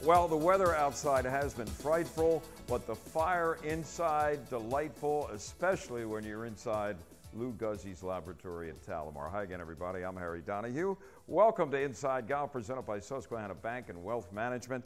Well, the weather outside has been frightful, but the fire inside delightful, especially when you're inside Lou Guzzi's laboratory at Talamar. Hi again, everybody. I'm Harry Donahue. Welcome to Inside Golf, presented by Susquehanna Bank and Wealth Management.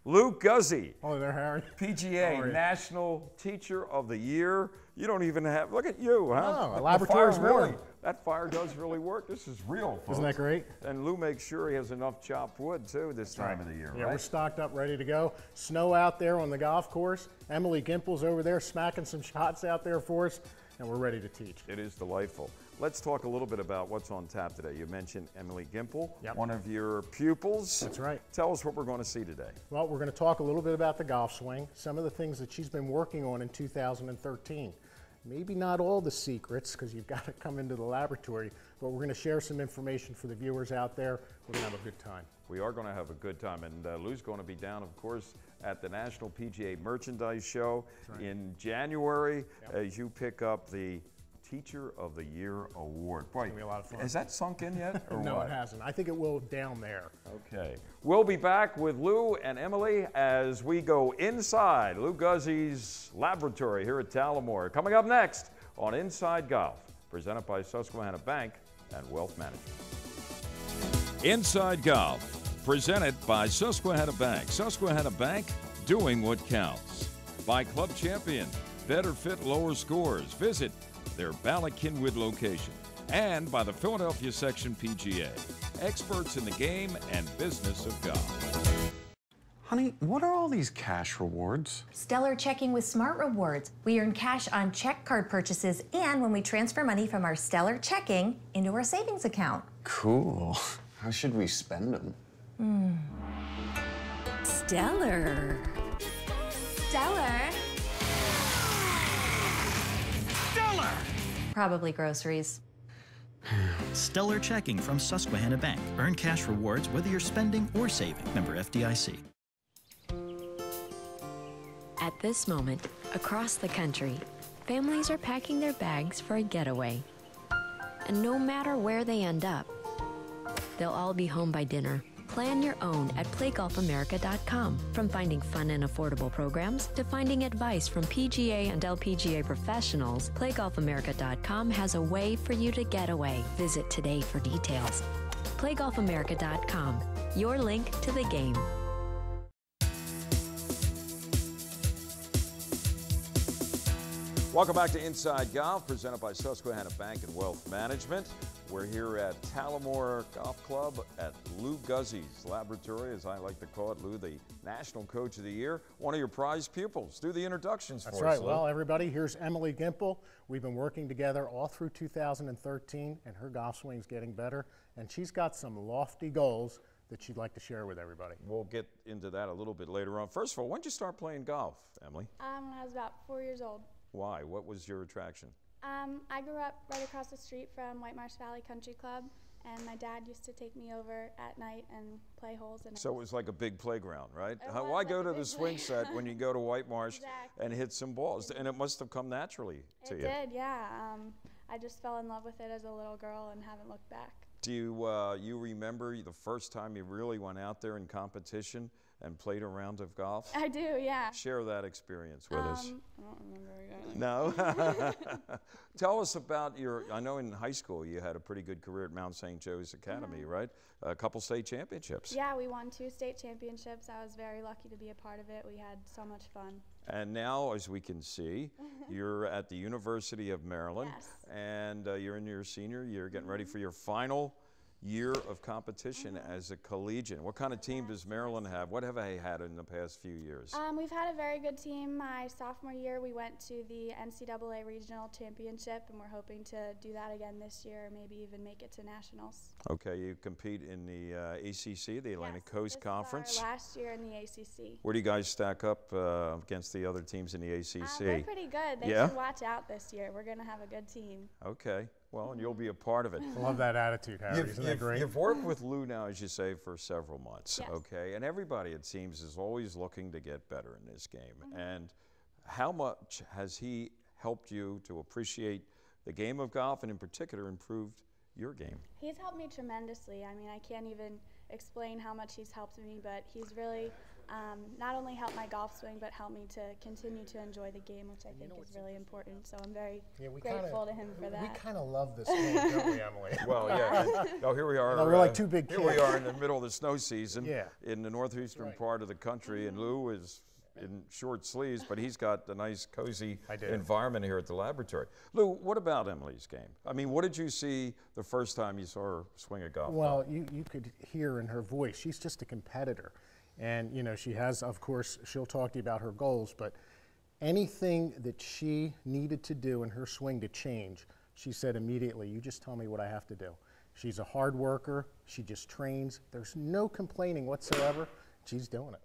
Lou Guzzi. Hello there, Harry. PGA National Teacher of the Year. You don't even have, look at you, huh? No, a laboratory really, that fire does really work. This is real, folks. Isn't that great? And Lou makes sure he has enough chopped wood, too, this time of the year, Yeah, right? we're stocked up, ready to go. Snow out there on the golf course. Emily Gimpel's over there smacking some shots out there for us, and we're ready to teach. It is delightful. Let's talk a little bit about what's on tap today. You mentioned Emily Gimpel, Yep. one of your pupils. That's right. Tell us what we're going to see today. Well, we're going to talk a little bit about the golf swing, some of the things that she's been working on in 2013. Maybe not all the secrets, because you've got to come into the laboratory, but we're going to share some information for the viewers out there. We're going to have a good time. We are going to have a good time, and Lou's going to be down, of course, at the National PGA Merchandise Show in January as you pick up the Teacher of the Year Award. Boy, It's going to be a lot of fun. has that sunk in yet, or No, what? it hasn't. I think it will down there. Okay. We'll be back with Lou and Emily as we go inside Lou Guzzi's laboratory here at Talamar. Coming up next on Inside Golf, presented by Susquehanna Bank and Wealth Management. Inside Golf, presented by Susquehanna Bank. Susquehanna Bank, doing what counts. By Club Champion, better fit, lower scores. Visit their Bala-Cynwyd location. And by the Philadelphia Section PGA, experts in the game and business of golf. Honey, what are all these cash rewards? Stellar Checking with Smart Rewards. We earn cash on check card purchases and when we transfer money from our Stellar Checking into our savings account. Cool. How should we spend them? Stellar. Stellar. Stellar! Probably groceries. Stellar Checking from Susquehanna Bank. Earn cash rewards whether you're spending or saving. Member FDIC. At this moment, across the country, families are packing their bags for a getaway. And no matter where they end up, they'll all be home by dinner. Plan your own at playgolfamerica.com. From finding fun and affordable programs to finding advice from PGA and LPGA professionals, playgolfamerica.com has a way for you to get away. Visit today for details. playgolfamerica.com, your link to the game. Welcome back to Inside Golf, presented by Susquehanna Bank and Wealth Management. We're here at Talamar Golf Club at Lou Guzzi's laboratory, as I like to call it. Lou, the National Coach of the Year, one of your prized pupils. Do the introductions for us, That's right. Lou. Well, everybody, here's Emily Gimpel. We've been working together all through 2013, and her golf swing's getting better, and she's got some lofty goals that she'd like to share with everybody. We'll get into that a little bit later on. First of all, when did you start playing golf, Emily? When I was about 4 years old. Why? What was your attraction? I grew up right across the street from White Marsh Valley Country Club, and my dad used to take me over at night and play holes. And So it was like a big playground, right? It was Why like go a to the big swing set when you go to White Marsh Exactly. and hit some balls? And it must have come naturally to It you. did, yeah. I just fell in love with it as a little girl and haven't looked back. Do you remember the first time you really went out there in competition and played a round of golf? I do, yeah. Share that experience with us. I don't remember exactly. No? Tell us about I know in high school you had a pretty good career at Mount St. Joe's Academy, right? A couple state championships. Yeah, we won 2 state championships. I was very lucky to be a part of it. We had so much fun. And now, as we can see, you're at the University of Maryland, Yes. and you're in your senior year, getting ready for your final year of competition as a collegiate. What kind of team does Maryland have? What have they had in the past few years? We've had a very good team. My sophomore year, we went to the NCAA Regional Championship, and we're hoping to do that again this year, or maybe even make it to nationals. Okay, you compete in the ACC, the Atlantic Coast This Conference. is our last year in the ACC. Where do you guys stack up against the other teams in the ACC? They're pretty good. They Yeah? should watch out this year. We're going to have a good team. Okay, well, and you'll be a part of it. I love that attitude, Harry. Isn't that great? You've worked with Lou now, as you say, for several months, Yes. okay? And everybody, it seems, is always looking to get better in this game. And how much has he helped you to appreciate the game of golf and, in particular, improved your game? He's helped me tremendously. I mean, I can't even explain how much he's helped me, but he's really not only helped my golf swing, but helped me to continue to enjoy the game, which I think is really important. So I'm very grateful to him for that. We kind of love this game, don't we, Emily? Well, yeah. No, here we are. No, we're like two big kids. Here we are in the middle of the snow season Yeah. in the northeastern part of the country, and Lou is in short sleeves, but he's got a nice, cozy environment here at the laboratory. Lou, what about Emily's game? I mean, what did you see the first time you saw her swing a golf ball? Well, you could hear in her voice, she's just a competitor. And, you know, she has, of course, she'll talk to you about her goals, but anything that she needed to do in her swing to change, she said immediately, you just tell me what I have to do. She's a hard worker. She just trains. There's no complaining whatsoever. She's doing it.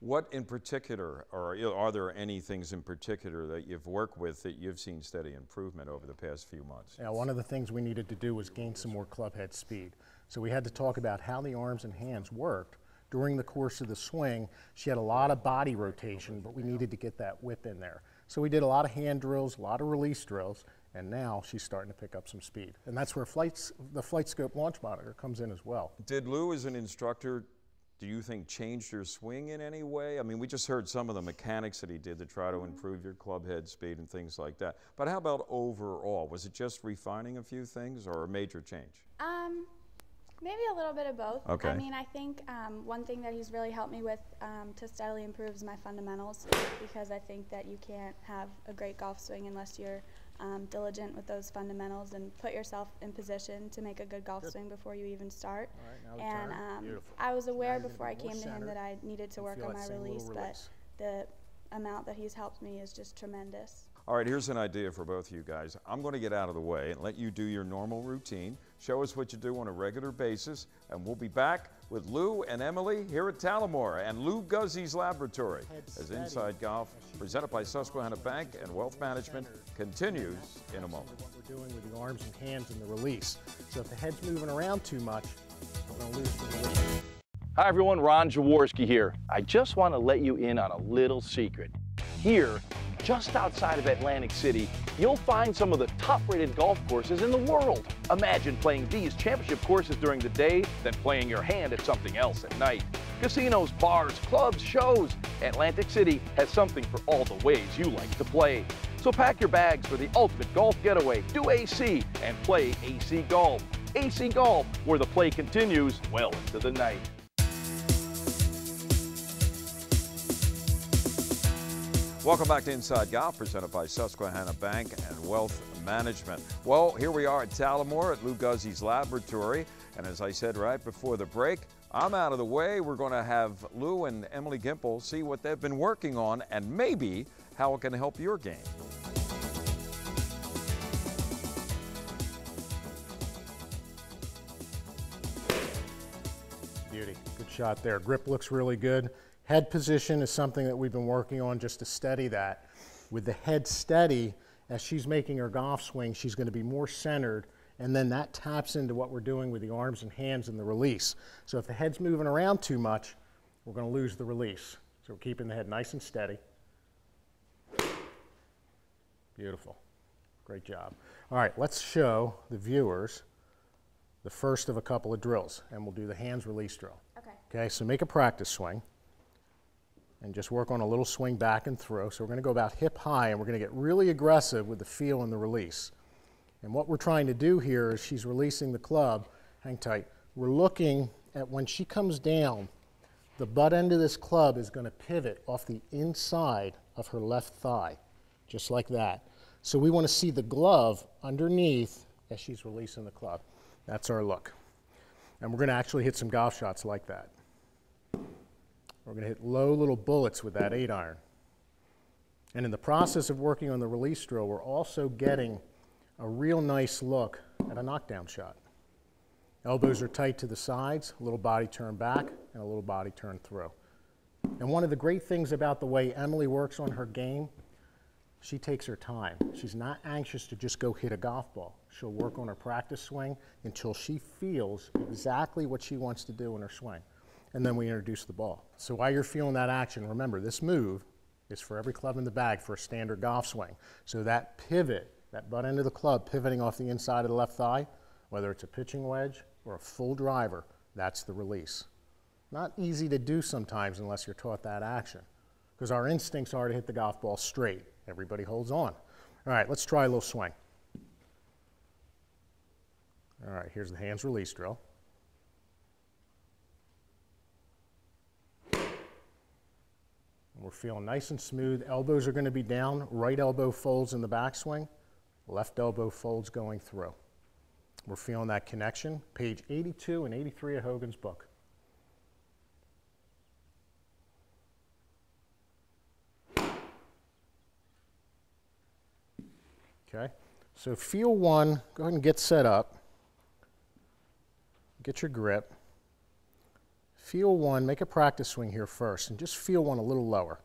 What in particular, or are there any things in particular that you've worked with that you've seen steady improvement over the past few months? Yeah, one of the things we needed to do was gain some more club head speed. So we had to talk about how the arms and hands worked during the course of the swing. She had a lot of body rotation, but we needed to get that whip in there. So we did a lot of hand drills, a lot of release drills, and now she's starting to pick up some speed. And that's where the Flight Scope launch monitor comes in as well. Did Lou, as an instructor, do you think changed your swing in any way? I mean, we just heard some of the mechanics that he did to try to improve your club head speed and things like that. But how about overall? Was it just refining a few things or a major change? Maybe a little bit of both. Okay. I mean, I think one thing that he's really helped me with to steadily improve is my fundamentals, because I think that you can't have a great golf swing unless you're diligent with those fundamentals and put yourself in position to make a good golf swing before you even start. All right, now And Beautiful. I was aware Now before I came to him that I needed to work on my release, but the amount that he's helped me is just tremendous. All right, here's an idea for both of you guys. I'm going to get out of the way and let you do your normal routine. Show us what you do on a regular basis, and we'll be back with Lou and Emily here at Talamore and Lou Guzzi's laboratory as Inside Golf, presented by Susquehanna Bank and Wealth Management, continues in a moment. What we're doing with the arms and hands and the release. So if the head's moving around too much, we're going to lose the release. Hi everyone, Ron Jaworski here. I just want to let you in on a little secret. Here, just outside of Atlantic City, you'll find some of the top-rated golf courses in the world. Imagine playing these championship courses during the day, then playing your hand at something else at night. Casinos, bars, clubs, shows. Atlantic City has something for all the ways you like to play. So pack your bags for the ultimate golf getaway. Do AC and play AC Golf. AC Golf, where the play continues well into the night. Welcome back to Inside Golf, presented by Susquehanna Bank and Wealth Management. Well, here we are at Talamore at Lou Guzzi's laboratory, and as I said right before the break, I'm out of the way. We're going to have Lou and Emily Gimpel see what they've been working on and maybe how it can help your game. Beauty. Good shot there. Grip looks really good. Head position is something that we've been working on just to steady that. With the head steady, as she's making her golf swing, she's going to be more centered, and then that taps into what we're doing with the arms and hands and the release. So if the head's moving around too much, we're going to lose the release. So we're keeping the head nice and steady. Beautiful. Great job. All right, let's show the viewers the first of a couple of drills, and we'll do the hands release drill. Okay, so make a practice swing and just work on a little swing back and throw. So we're going to go about hip high, and we're going to get really aggressive with the feel and the release. And what we're trying to do here is she's releasing the club. Hang tight. We're looking at when she comes down, the butt end of this club is going to pivot off the inside of her left thigh, just like that. So we want to see the glove underneath as she's releasing the club. That's our look. And we're going to actually hit some golf shots like that. We're going to hit low little bullets with that 8-iron. And in the process of working on the release drill, we're also getting a real nice look at a knockdown shot. Elbows are tight to the sides, a little body turn back, and a little body turn through. And one of the great things about the way Emily works on her game, she takes her time. She's not anxious to just go hit a golf ball. She'll work on her practice swing until she feels exactly what she wants to do in her swing. And then we introduce the ball. So while you're feeling that action, remember this move is for every club in the bag for a standard golf swing. So that pivot, that butt end of the club pivoting off the inside of the left thigh, whether it's a pitching wedge or a full driver, That's the release. Not easy to do sometimes unless you're taught that action, because our instincts are to hit the golf ball straight. Everybody holds on. All right, let's try a little swing. All right, here's the hands release drill. We're feeling nice and smooth. Elbows are going to be down. Right elbow folds in the backswing. Left elbow folds going through. We're feeling that connection. Page 82 and 83 of Hogan's book. Okay, so feel one. Go ahead and get set up. Get your grip. Feel one, make a practice swing here first, and just feel one a little lower.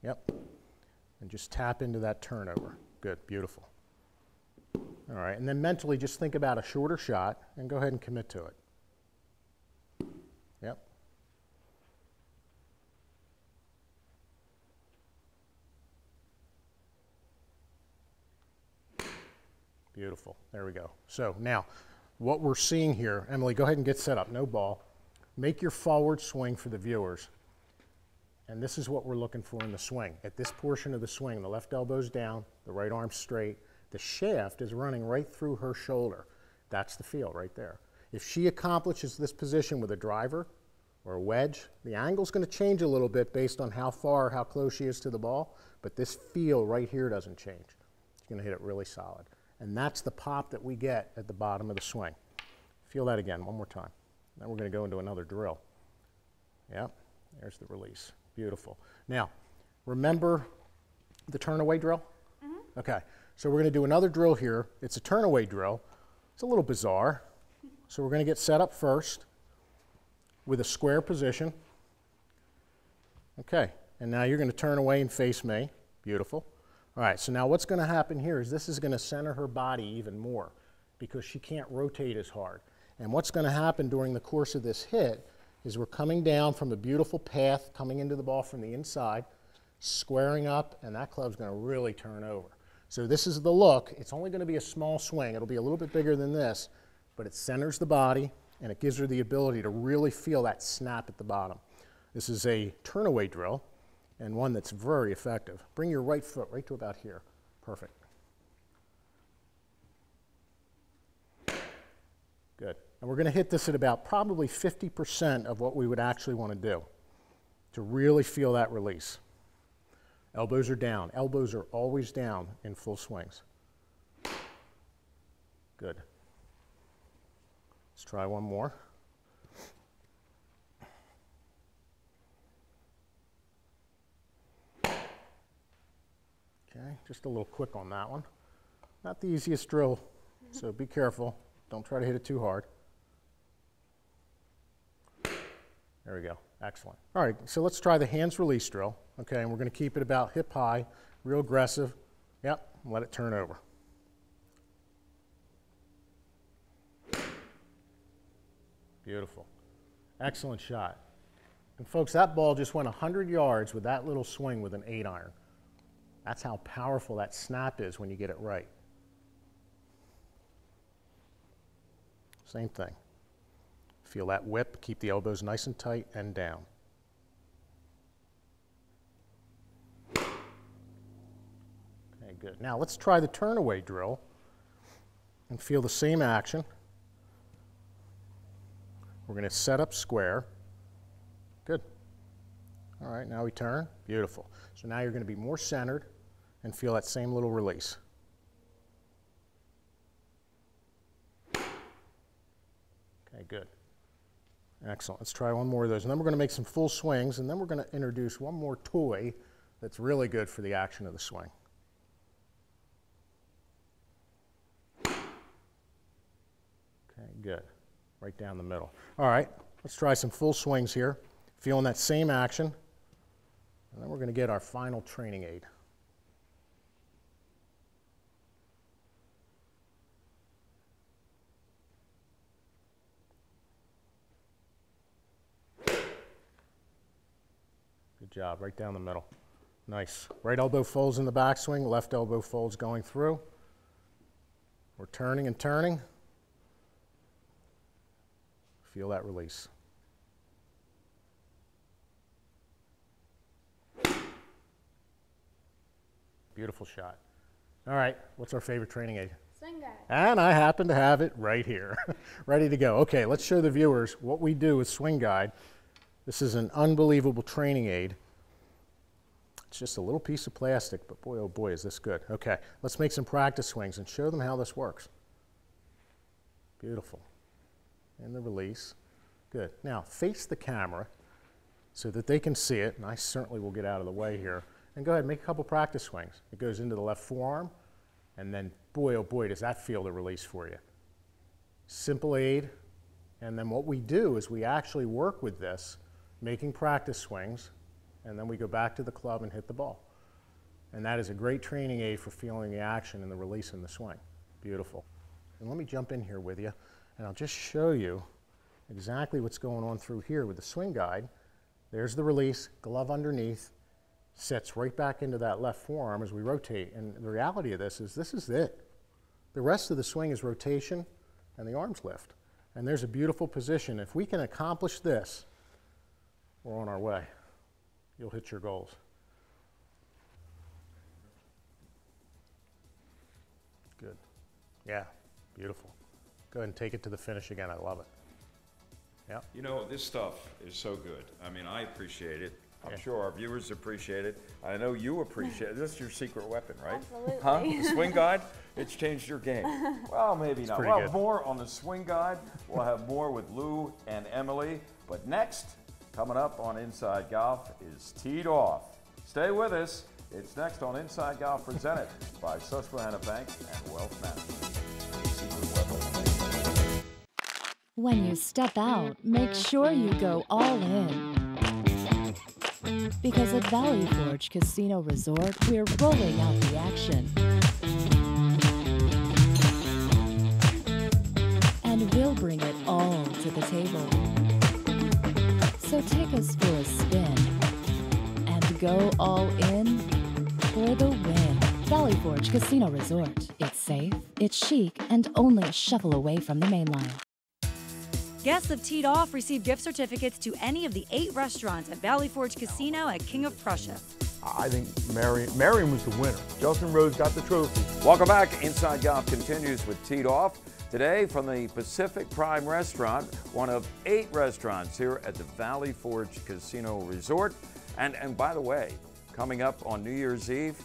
Yep. And just tap into that turnover. Good, beautiful. All right, and then mentally just think about a shorter shot and go ahead and commit to it. Yep. Beautiful, there we go. So now, what we're seeing here, Emily, go ahead and get set up, no ball. Make your forward swing for the viewers. And this is what we're looking for in the swing. At this portion of the swing, the left elbow's down, the right arm's straight. The shaft is running right through her shoulder. That's the feel right there. If she accomplishes this position with a driver or a wedge, the angle's going to change a little bit based on how far or how close she is to the ball, but this feel right here doesn't change. She's going to hit it really solid. And that's the pop that we get at the bottom of the swing. Feel that again, one more time. Then we're going to go into another drill. Yep, there's the release. Beautiful. Now, remember the turn-away drill? Mm-hmm. Okay, so we're going to do another drill here. It's a turn-away drill. It's a little bizarre. So we're going to get set up first with a square position. Okay, and now you're going to turn away and face me. Beautiful. All right, so now what's going to happen here is this is going to center her body even more because she can't rotate as hard. And what's going to happen during the course of this hit is we're coming down from a beautiful path, coming into the ball from the inside, squaring up, and that club's going to really turn over. So this is the look. It's only going to be a small swing. It'll be a little bit bigger than this, but it centers the body, and it gives her the ability to really feel that snap at the bottom. This is a turn-away drill, and one that's very effective. Bring your right foot right to about here. Perfect. Good. And we're going to hit this at about probably 50% of what we would actually want to do to really feel that release. Elbows are down. Elbows are always down in full swings. Good. Let's try one more. Okay, just a little quick on that one. Not the easiest drill, so be careful. Don't try to hit it too hard. There we go, excellent. All right, so let's try the hands release drill. Okay, and we're gonna keep it about hip high, real aggressive. Yep, let it turn over. Beautiful, excellent shot. And folks, that ball just went 100 yards with that little swing with an 8-iron. That's how powerful that snap is when you get it right. Same thing. Feel that whip, keep the elbows nice and tight and down. Okay, good. Now let's try the turn-away drill and feel the same action. We're going to set up square. Good. All right, now we turn. Beautiful. So now you're going to be more centered and feel that same little release. Okay, good. Excellent. Let's try one more of those. And then we're going to make some full swings, and then we're going to introduce one more toy that's really good for the action of the swing. Okay, good. Right down the middle. All right, let's try some full swings here. Feeling that same action. And then we're going to get our final training aid. Good job, right down the middle. Nice. Right elbow folds in the backswing, left elbow folds going through. We're turning and turning. Feel that release. Beautiful shot. All right, what's our favorite training aid? Swing guide. And I happen to have it right here, ready to go. Okay, let's show the viewers what we do with Swing Guide. This is an unbelievable training aid. It's just a little piece of plastic, but boy, oh boy, is this good. Okay, let's make some practice swings and show them how this works. Beautiful. And the release. Good. Now, face the camera so that they can see it, and I certainly will get out of the way here. And go ahead and make a couple practice swings. It goes into the left forearm, and then boy, oh boy, does that feel the release for you. Simple aid, and then what we do is we actually work with this, making practice swings, and then we go back to the club and hit the ball. And that is a great training aid for feeling the action and the release in the swing. Beautiful. And let me jump in here with you, and I'll just show you exactly what's going on through here with the Swing Guide. There's the release, glove underneath, sets right back into that left forearm as we rotate. And the reality of this is it. The rest of the swing is rotation and the arms lift. And there's a beautiful position. If we can accomplish this, we're on our way. You'll hit your goals. Good. Yeah, beautiful. Go ahead and take it to the finish again. I love it. Yeah. You know, this stuff is so good. I mean, I appreciate it. I'm sure our viewers appreciate it. I know you appreciate it. This is your secret weapon, right? Absolutely. Huh? The Swing Guide? It's changed your game. Well, maybe not. We'll have more on the Swing Guide. We'll have more with Lou and Emily. But next, coming up on Inside Golf is Teed Off. Stay with us. It's next on Inside Golf, presented by Susquehanna Bank and Wealth Management. When you step out, make sure you go all in. Because at Valley Forge Casino Resort, we're rolling out the action. And we'll bring it all to the table. So take us for a spin and go all in for the win. Valley Forge Casino Resort. It's safe, it's chic, and only a shuffle away from the main line. Guests of Teed Off receive gift certificates to any of the 8 restaurants at Valley Forge Casino at King of Prussia. I think Marion was the winner. Justin Rose got the trophy. Welcome back. Inside Golf continues with Teed Off. Today from the Pacific Prime Restaurant, one of 8 restaurants here at the Valley Forge Casino Resort. And by the way, coming up on New Year's Eve,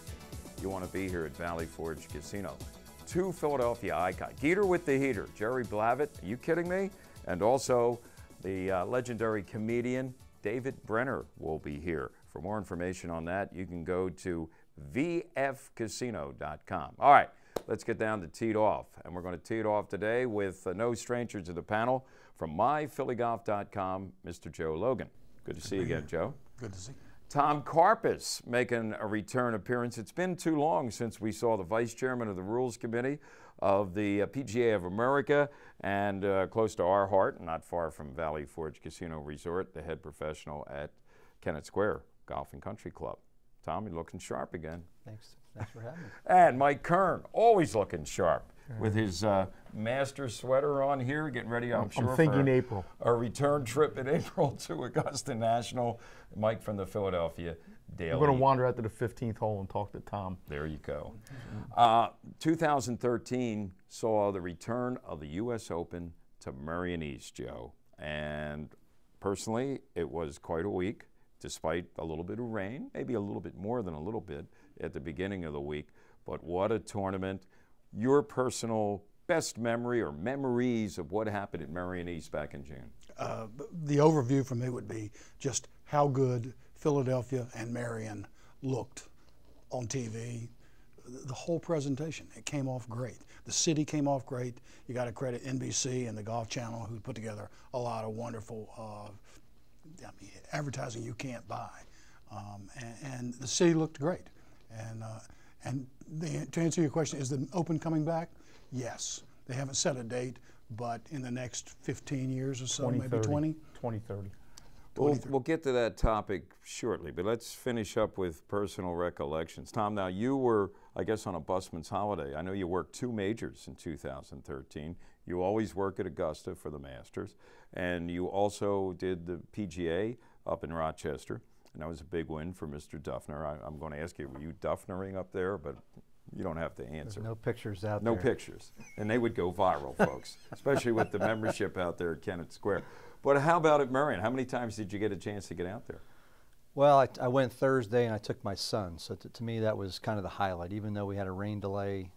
you want to be here at Valley Forge Casino. 2 Philadelphia icons. Geeter with the heater, Jerry Blavitt. Are you kidding me? And also, the legendary comedian David Brenner will be here. For more information on that, you can go to vfcasino.com. All right, let's get down to Teed Off. And we're going to tee it off today with no stranger to the panel from myphillygolf.com, Mr. Joe Logan. Good to see you again, Joe. Good to see you. Tom Karpus making a return appearance. It's been too long since we saw the vice chairman of the Rules Committee of the PGA of America, and close to our heart, not far from Valley Forge Casino Resort, the head professional at Kennett Square Golf and Country Club. Tom, you're looking sharp again. Thanks for having me. And Mike Kern, always looking sharp, with his master sweater on here, getting ready, I'm sure, thinking April. A return trip in April to Augusta National. Mike from the Philadelphia Daily. I'm going to wander out to the 15th hole and talk to Tom. There you go. 2013 saw the return of the U.S. Open to Marion East, Joe. And personally, it was quite a week, despite a little bit of rain, maybe a little bit more than a little bit at the beginning of the week. But what a tournament. Your personal best memory or memories of what happened at Marion East back in June? The overview for me would be just how good Philadelphia and Marion looked on TV. The whole presentation, it came off great. The city came off great. You got to credit NBC and the Golf Channel, who put together a lot of wonderful advertising you can't buy. And the city looked great. And to answer your question, is the Open coming back? Yes. They haven't set a date, but in the next 15 years or so, maybe 20? 2030. We'll get to that topic shortly, but let's finish up with personal recollections. Tom, now you were, I guess, on a busman's holiday. I know you worked 2 majors in 2013. You always work at Augusta for the Masters, and you also did the PGA up in Rochester, and that was a big win for Mr. Duffner. I'm going to ask you, were you Duffnering up there? But you don't have to answer. There's no pictures out there. No pictures. And they would go viral, folks, especially with the membership out there at Kennett Square. But how about at Marion? How many times did you get a chance to get out there? Well, I went Thursday and I took my son. So to me, that was kind of the highlight. Even though we had a rain delay,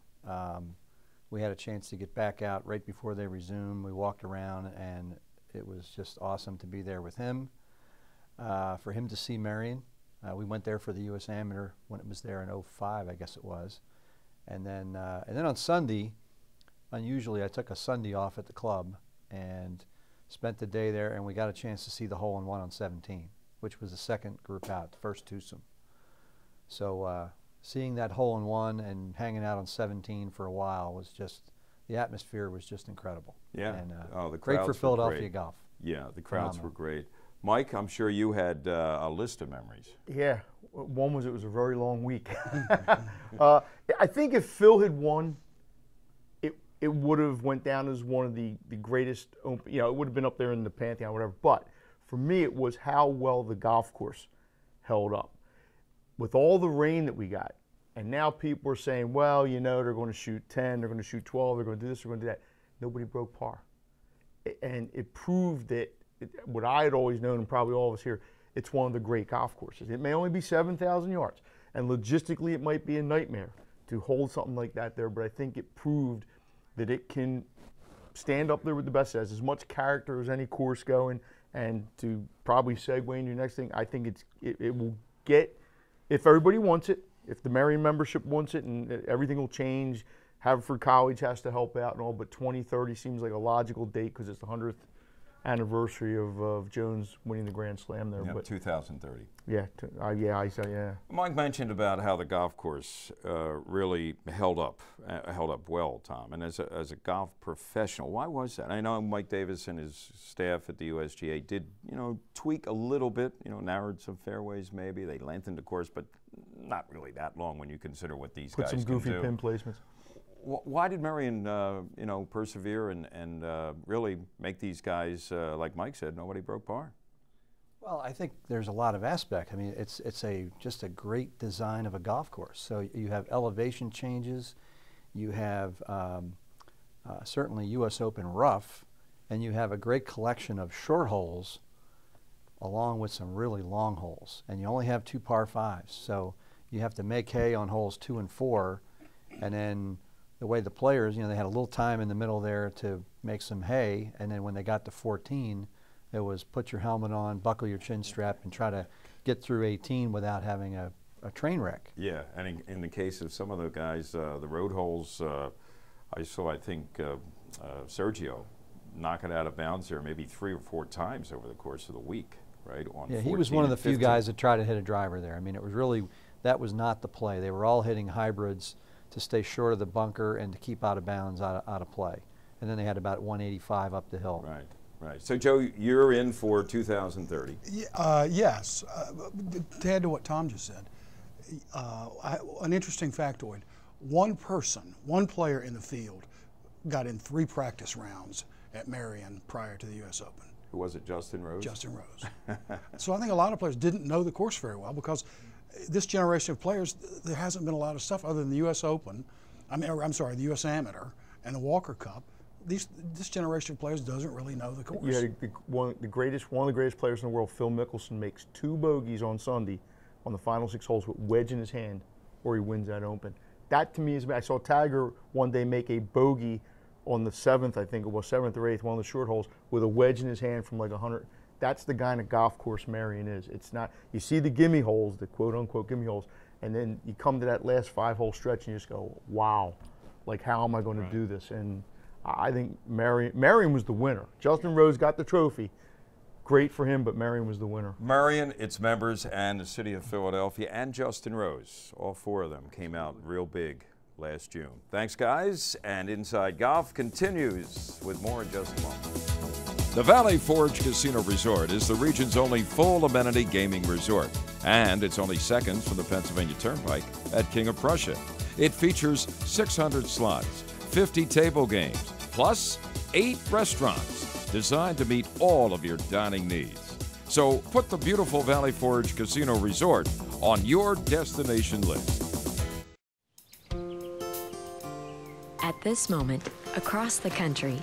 we had a chance to get back out right before they resumed. We walked around and it was just awesome to be there with him, for him to see Marion. We went there for the U.S. Amateur when it was there in '05, I guess it was. And then on Sunday, unusually, I took a Sunday off at the club and spent the day there, and we got a chance to see the hole-in-one on 17, which was the second group out, the first twosome. So seeing that hole-in-one and hanging out on 17 for a while was just, the atmosphere was just incredible. Yeah, and, the great for Philadelphia great. golf. Yeah, the crowds were great. Mike, I'm sure you had a list of memories. Yeah, one was it was a very long week. I think if Phil had won, it would have went down as one of the greatest, you know, it would have been up there in the pantheon, whatever. But for me, it was how well the golf course held up. With all the rain that we got, and now people are saying, well, you know, they're going to shoot 10, they're going to shoot 12, they're going to do this, they're going to do that. Nobody broke par. And it proved that what I had always known, and probably all of us here, it's one of the great golf courses. It may only be 7,000 yards, and logistically it might be a nightmare to hold something like that there, but I think it proved that it can stand up there with the best. It has as much character as any course going, and to probably segue into your next thing, I think it will get, if everybody wants it, if the Marion membership wants it, and everything will change, Haverford College has to help out and all, but 2030 seems like a logical date because it's the 100th anniversary of Jones winning the Grand Slam there. Yeah, but 2030. Yeah, yeah. Mike mentioned about how the golf course really held up well, Tom. And as a golf professional, why was that? I know Mike Davis and his staff at the USGA did, you know, tweak a little bit, you know, narrowed some fairways maybe. They lengthened the course, but not really that long when you consider what these guys can do. Put some goofy pin placements. Why did Marion, you know, persevere and really make these guys, like Mike said, nobody broke par? Well, I think there's a lot of aspect. I mean, it's just a great design of a golf course. So you have elevation changes, you have certainly U.S. Open rough, and you have a great collection of short holes along with some really long holes. And you only have 2 par 5s, so you have to make hay on holes 2 and 4, and then the way the players, you know, they had a little time in the middle there to make some hay, and then when they got to 14, it was put your helmet on, buckle your chin strap, and try to get through 18 without having a train wreck. Yeah, and in the case of some of the guys, the road holes, I saw, I think, Sergio knock it out of bounds there maybe 3 or 4 times over the course of the week, right? On yeah, he was one of the few guys that tried to hit a driver there. I mean, it was really, that was not the play. They were all hitting hybrids to stay short of the bunker and to keep out of bounds out of play. And then they had about 185 up the hill. Right, right. So, Joe, you're in for 2030. Yes. To add to what Tom just said, an interesting factoid. One player in the field got in 3 practice rounds at Marion prior to the U.S. Open. Who was it, Justin Rose? Justin Rose. So I think a lot of players didn't know the course very well because this generation of players, there hasn't been a lot of stuff other than the U.S. Open, I'm sorry, the U.S. Amateur and the Walker Cup. This generation of players doesn't really know the course. Yeah, one of the greatest players in the world, Phil Mickelson, makes 2 bogeys on Sunday on the final 6 holes with wedge in his hand, or he wins that Open. That to me is, I saw Tiger one day make a bogey on the 7th, I think it was 7th or 8th, one of the short holes, with a wedge in his hand from like 100. That's the kind of golf course Marion is. It's not, you see the gimme holes, the quote-unquote gimme holes, and then you come to that last 5-hole stretch and you just go, wow, like how am I going to do this? And I think Marion was the winner. Justin Rose got the trophy. Great for him, but Marion was the winner. Marion, its members, and the city of Philadelphia, and Justin Rose, all 4 of them came out real big last June. Thanks, guys, and Inside Golf continues with more in just a moment. The Valley Forge Casino Resort is the region's only full amenity gaming resort, and it's only seconds from the Pennsylvania Turnpike at King of Prussia. It features 600 slots, 50 table games, plus 8 restaurants designed to meet all of your dining needs. So put the beautiful Valley Forge Casino Resort on your destination list. At this moment, across the country,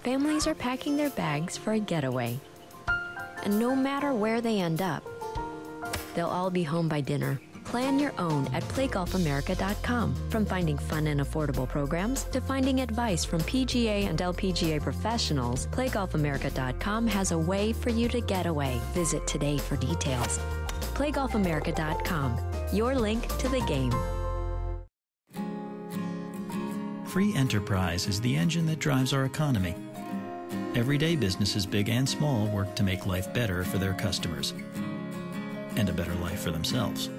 families are packing their bags for a getaway. And no matter where they end up, they'll all be home by dinner. Plan your own at playgolfamerica.com. From finding fun and affordable programs to finding advice from PGA and LPGA professionals, playgolfamerica.com has a way for you to get away. Visit today for details. playgolfamerica.com, your link to the game. Free enterprise is the engine that drives our economy. Everyday businesses, big and small, work to make life better for their customers and a better life for themselves.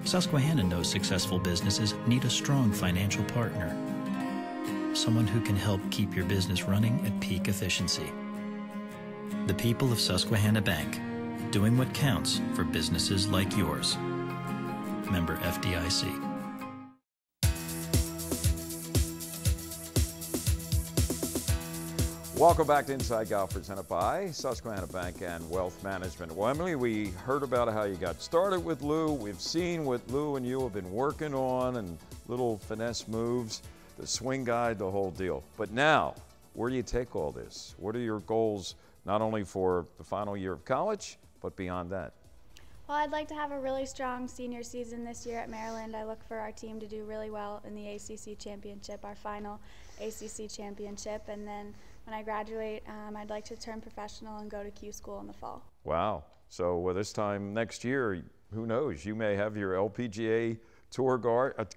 Susquehanna knows successful businesses need a strong financial partner, someone who can help keep your business running at peak efficiency. The people of Susquehanna Bank, doing what counts for businesses like yours. Member FDIC. Welcome back to Inside Golf, presented by Susquehanna Bank and Wealth Management. Well, Emily, we heard about how you got started with Lou. We've seen what Lou and you have been working on and little finesse moves, the swing guide, the whole deal. But now, where do you take all this? What are your goals, not only for the final year of college, but beyond that? Well, I'd like to have a really strong senior season this year at Maryland. I look for our team to do really well in the ACC championship, our final ACC championship, and then when I graduate, I'd like to turn professional and go to Q school in the fall. Wow. So this time next year, who knows? You may have your LPGA tour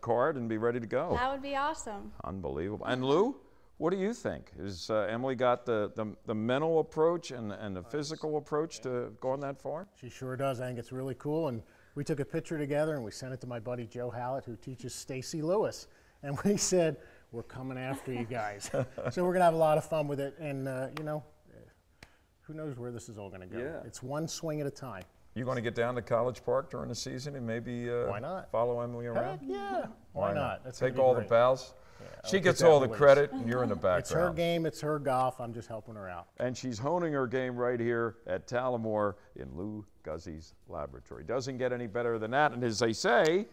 card and be ready to go. That would be awesome. Unbelievable. And Lou, what do you think? Has Emily got the mental approach and the physical approach to going that far? She sure does. I think it's really cool. And we took a picture together and we sent it to my buddy Joe Hallett, who teaches Stacy Lewis. And we said, we're coming after you guys. So we're going to have a lot of fun with it. And, you know, who knows where this is all going to go. Yeah. It's one swing at a time. You going to get down to College Park during the season and maybe why not? Follow Emily around? Heck yeah. Why not? That's Take all the pals? Yeah, she gets all the credit and you're in the background. It's her game, it's her golf. I'm just helping her out. And she's honing her game right here at Talamore in Lou Guzzi's laboratory. Doesn't get any better than that. And as they say,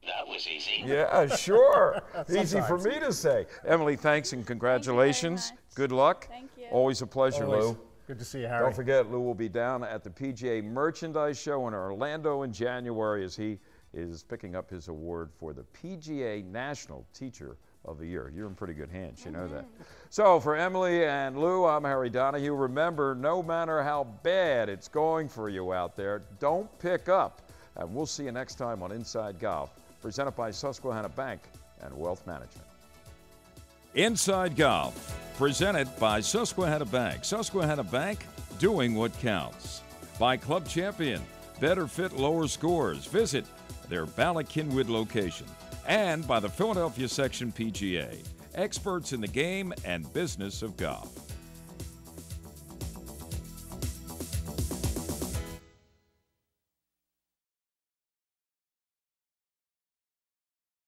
that was easy. Yeah, sure. Easy for me to say. Emily, thanks and congratulations. Good luck. Thank you. Always a pleasure, Always. Lou. Good to see you, Harry. Don't forget, Lou will be down at the PGA Merchandise Show in Orlando in January as he is picking up his award for the PGA National Teacher of the Year. You're in pretty good hands, you know that. So for Emily and Lou, I'm Harry Donahue. Remember, no matter how bad it's going for you out there, don't pick up. And we'll see you next time on Inside Golf, presented by Susquehanna Bank and Wealth Management. Inside Golf, presented by Susquehanna Bank. Susquehanna Bank, doing what counts. By Club Champion, better fit, lower scores. Visit their Bala-Cynwyd location. And by the Philadelphia Section PGA, experts in the game and business of golf.